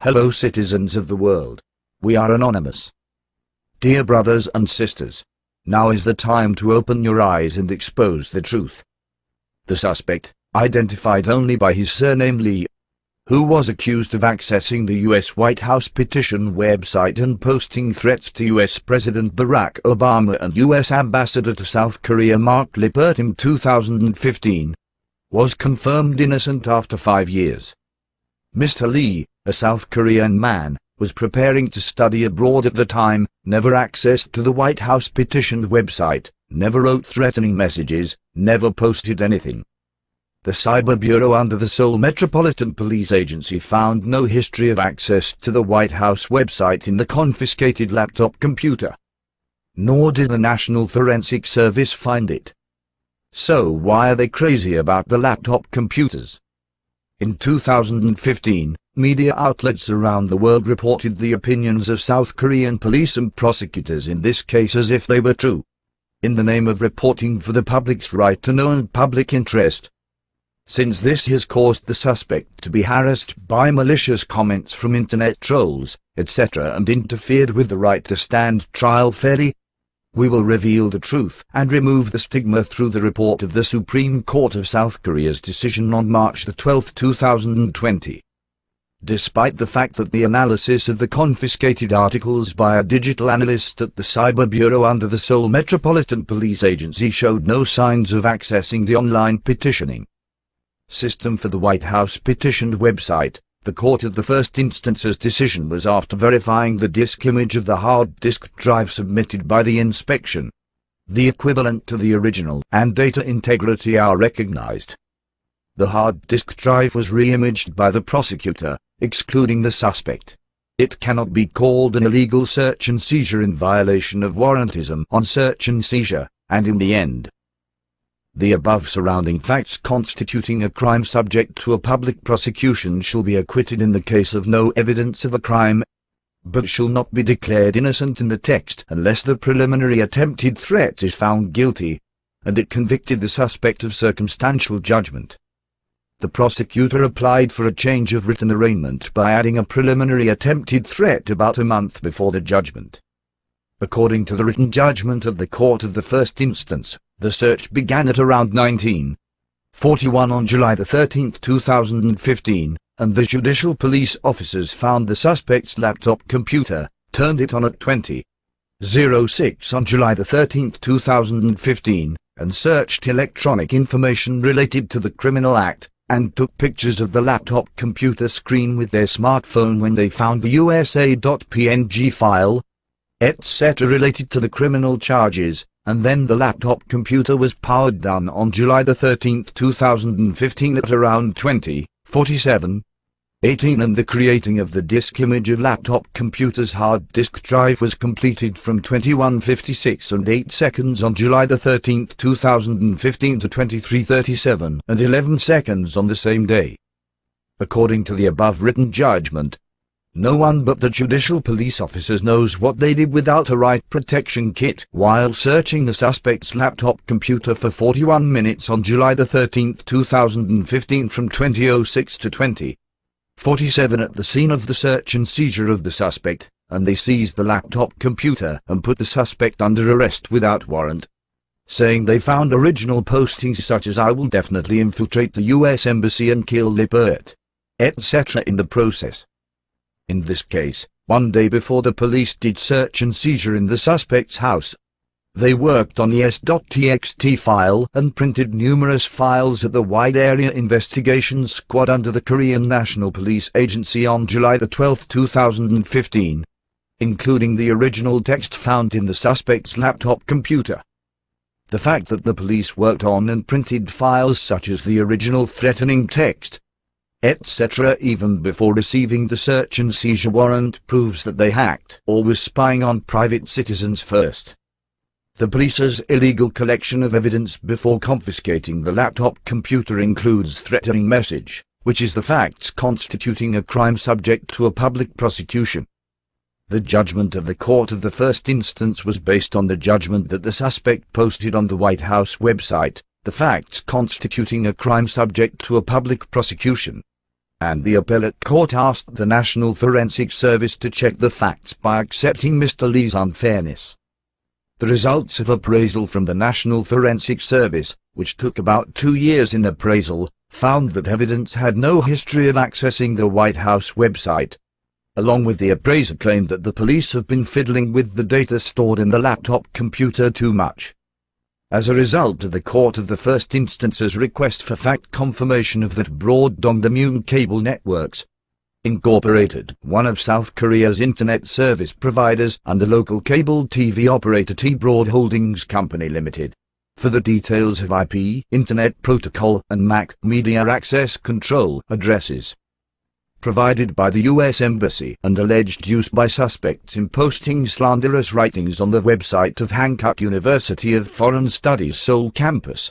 Hello citizens of the world. We are anonymous. Dear brothers and sisters, now is the time to open your eyes and expose the truth. The suspect, identified only by his surname Lee, who was accused of accessing the U.S. White House petition website and posting threats to U.S. President Barack Obama and U.S. Ambassador to South Korea Mark Lippert in 2015, was confirmed innocent after 5 years. Mr. Lee, a South Korean man, was preparing to study abroad at the time, never accessed to the White House petition website, never wrote threatening messages, never posted anything. The Cyber Bureau under the Seoul Metropolitan Police Agency found no history of access to the White House website in the confiscated laptop computer. Nor did the National Forensic Service find it. So why are they crazy about the laptop computers? In 2015, media outlets around the world reported the opinions of South Korean police and prosecutors in this case as if they were true, in the name of reporting for the public's right to know and public interest. Since this has caused the suspect to be harassed by malicious comments from internet trolls, etc., and interfered with the right to stand trial fairly, we will reveal the truth and remove the stigma through the report of the Supreme Court of South Korea's decision on March 12, 2020. Despite the fact that the analysis of the confiscated articles by a digital analyst at the Cyber Bureau under the Seoul Metropolitan Police Agency showed no signs of accessing the online petitioning system for the White House petitioned website, the court of the first instance's decision was after verifying the disk image of the hard disk drive submitted by the inspection. The equivalent to the original and data integrity are recognized. The hard disk drive was re-imaged by the prosecutor, excluding the suspect. It cannot be called an illegal search and seizure in violation of warrantism on search and seizure, and in the end, the above surrounding facts constituting a crime subject to a public prosecution shall be acquitted in the case of no evidence of a crime, but shall not be declared innocent in the text unless the preliminary attempted threat is found guilty, and it convicted the suspect of circumstantial judgment. The prosecutor applied for a change of written arraignment by adding a preliminary attempted threat about a month before the judgment. According to the written judgment of the court of the first instance, the search began at around 19:41 on July 13, 2015, and the judicial police officers found the suspect's laptop computer, turned it on at 20:06 on July 13, 2015, and searched electronic information related to the criminal act, and took pictures of the laptop computer screen with their smartphone when they found the usa.png file, etc. related to the criminal charges, and then the laptop computer was powered down on July 13, 2015 at around 20:47, 18, and the creating of the disk image of laptop computer's hard disk drive was completed from 21:56 and 8 seconds on July 13, 2015 to 23:37 and 11 seconds on the same day. According to the above written judgment, no one but the judicial police officers knows what they did without a right protection kit while searching the suspect's laptop computer for 41 minutes on July 13, 2015 from 20:06 to 20:47 at the scene of the search and seizure of the suspect, and they seized the laptop computer and put the suspect under arrest without warrant, saying they found original postings such as "I will definitely infiltrate the U.S. Embassy and kill Lippert," etc. in the process. In this case, one day before the police did search and seizure in the suspect's house, they worked on the s.txt file and printed numerous files at the Wide Area Investigation Squad under the Korean National Police Agency on July 12, 2015, including the original text found in the suspect's laptop computer. The fact that the police worked on and printed files such as the original threatening text, etc. even before receiving the search and seizure warrant proves that they hacked or were spying on private citizens first. The police's illegal collection of evidence before confiscating the laptop computer includes threatening message, which is the facts constituting a crime subject to a public prosecution. The judgment of the court of the first instance was based on the judgment that the suspect posted on the White House website, the facts constituting a crime subject to a public prosecution. and the appellate court asked the National Forensic Service to check the facts by accepting Mr. Lee's unfairness. The results of appraisal from the National Forensic Service, which took about 2 years in appraisal, found that evidence had no history of accessing the White House website. Along with the appraiser claimed that the police have been fiddling with the data stored in the laptop computer too much. As a result of the Court of the First Instance's request for fact confirmation of that Broadcom Cable Networks, Incorporated, one of South Korea's internet service providers, and the local cable TV operator T-Broad Holdings Company Limited, for the details of IP, Internet Protocol, and MAC, Media Access Control, addresses provided by the U.S. Embassy and alleged use by suspects in posting slanderous writings on the website of Hankook University of Foreign Studies Seoul campus.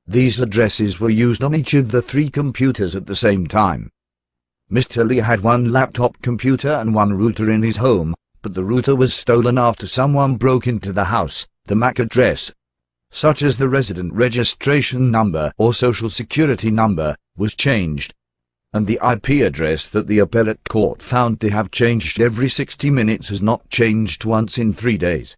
These addresses were used on each of the 3 computers at the same time. Mr. Lee had 1 laptop computer and 1 router in his home, but the router was stolen after someone broke into the house. The MAC address, such as the resident registration number or social security number, was changed, and the IP address that the appellate court found to have changed every 60 minutes has not changed once in 3 days.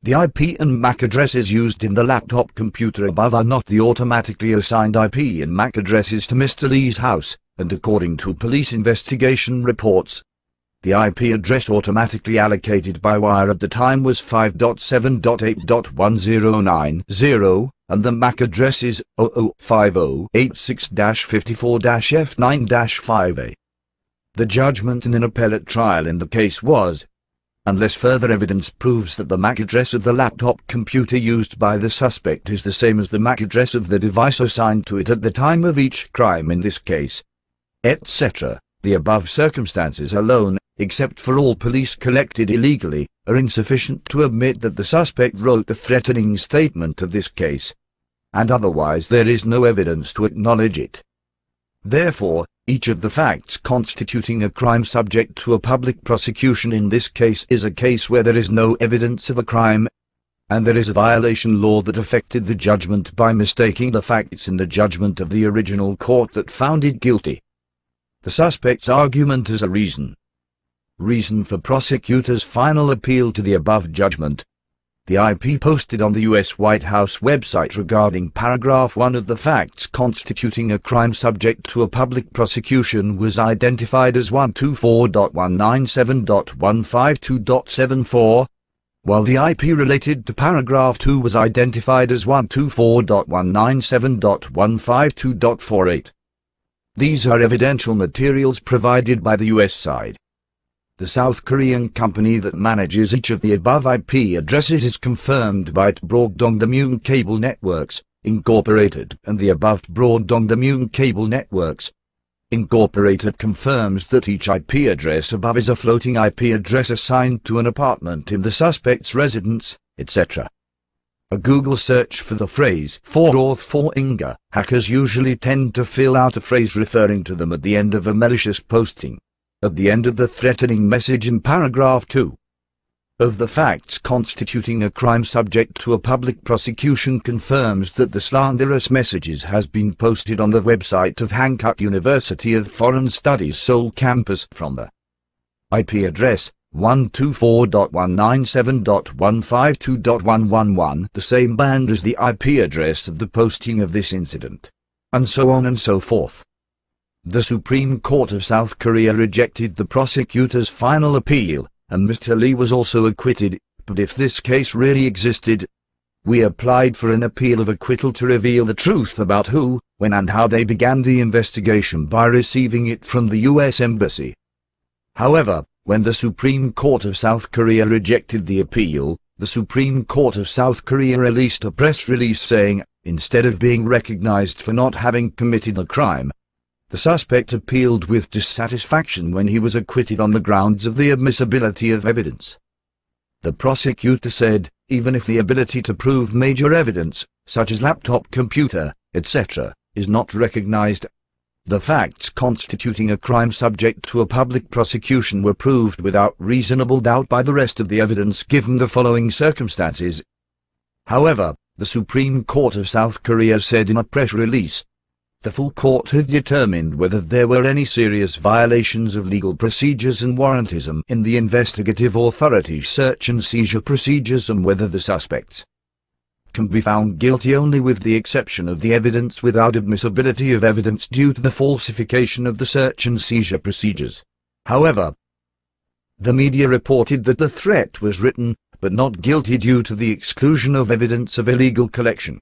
The IP and MAC addresses used in the laptop computer above are not the automatically assigned IP and MAC addresses to Mr. Lee's house, and according to police investigation reports, the IP address automatically allocated by wire at the time was 5.7.8.1090, and the MAC address is 005086-54-F9-5A. The judgment in an appellate trial in the case was, unless further evidence proves that the MAC address of the laptop computer used by the suspect is the same as the MAC address of the device assigned to it at the time of each crime in this case, etc., the above circumstances alone, except for all police collected illegally, are insufficient to admit that the suspect wrote the threatening statement of this case, and otherwise there is no evidence to acknowledge it. Therefore, each of the facts constituting a crime subject to a public prosecution in this case is a case where there is no evidence of a crime, and there is a violation law that affected the judgment by mistaking the facts in the judgment of the original court that found it guilty. The suspect's argument is a reason for prosecutor's final appeal to the above judgment. The IP posted on the U.S. White House website regarding paragraph 1 of the facts constituting a crime subject to a public prosecution was identified as 124.197.152.74, while the IP related to paragraph 2 was identified as 124.197.152.48. These are evidential materials provided by the U.S. side. The South Korean company that manages each of the above IP addresses is confirmed by Broadcom Cable Networks, Incorporated, and the above Broadcom Cable Networks, Incorporated confirms that each IP address above is a floating IP address assigned to an apartment in the suspect's residence, etc. A Google search for the phrase "for hackers usually tend to fill out a phrase referring to them at the end of a malicious posting, at the end of the threatening message in paragraph 2 of the facts constituting a crime subject to a public prosecution confirms that the slanderous messages has been posted on the website of Hankook University of Foreign Studies Seoul campus from the IP address 124.197.152.111, the same band as the IP address of the posting of this incident, and so on and so forth. The Supreme Court of South Korea rejected the prosecutor's final appeal, and Mr. Lee was also acquitted, but if this case really existed, we applied for an appeal of acquittal to reveal the truth about who, when and how they began the investigation by receiving it from the U.S. Embassy. However, when the Supreme Court of South Korea rejected the appeal, the Supreme Court of South Korea released a press release saying, instead of being recognized for not having committed a crime, the suspect appealed with dissatisfaction when he was acquitted on the grounds of the admissibility of evidence. The prosecutor said, even if the ability to prove major evidence, such as laptop computer, etc., is not recognized, the facts constituting a crime subject to a public prosecution were proved without reasonable doubt by the rest of the evidence given the following circumstances. However, the Supreme Court of South Korea said in a press release, The full court had determined whether there were any serious violations of legal procedures and warrantism in the investigative authorities' search and seizure procedures, and whether the suspects can be found guilty only with the exception of the evidence without admissibility of evidence due to the falsification of the search and seizure procedures. However, the media reported that the threat was written, but not guilty due to the exclusion of evidence of illegal collection.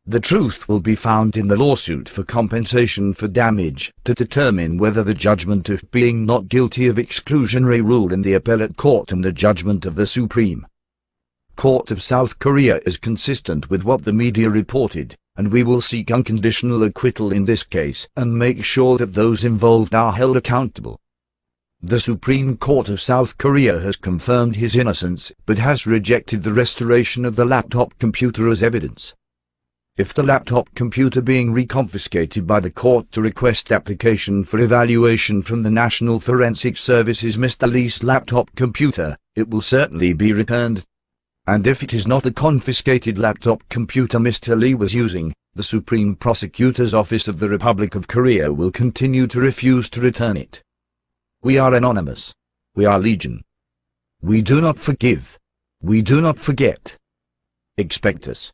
The truth will be found in the lawsuit for compensation for damage to determine whether the judgment of being not guilty of exclusionary rule in the appellate court and the judgment of the Supreme Court of South Korea is consistent with what the media reported, and we will seek unconditional acquittal in this case and make sure that those involved are held accountable. The Supreme Court of South Korea has confirmed his innocence but has rejected the restoration of the laptop computer as evidence. If the laptop computer being reconfiscated by the court to request application for evaluation from the National Forensic Service is Mr. Lee's laptop computer, it will certainly be returned. And if it is not the confiscated laptop computer Mr. Lee was using, the Supreme Prosecutor's Office of the Republic of Korea will continue to refuse to return it. We are anonymous. We are legion. We do not forgive. We do not forget. Expect us.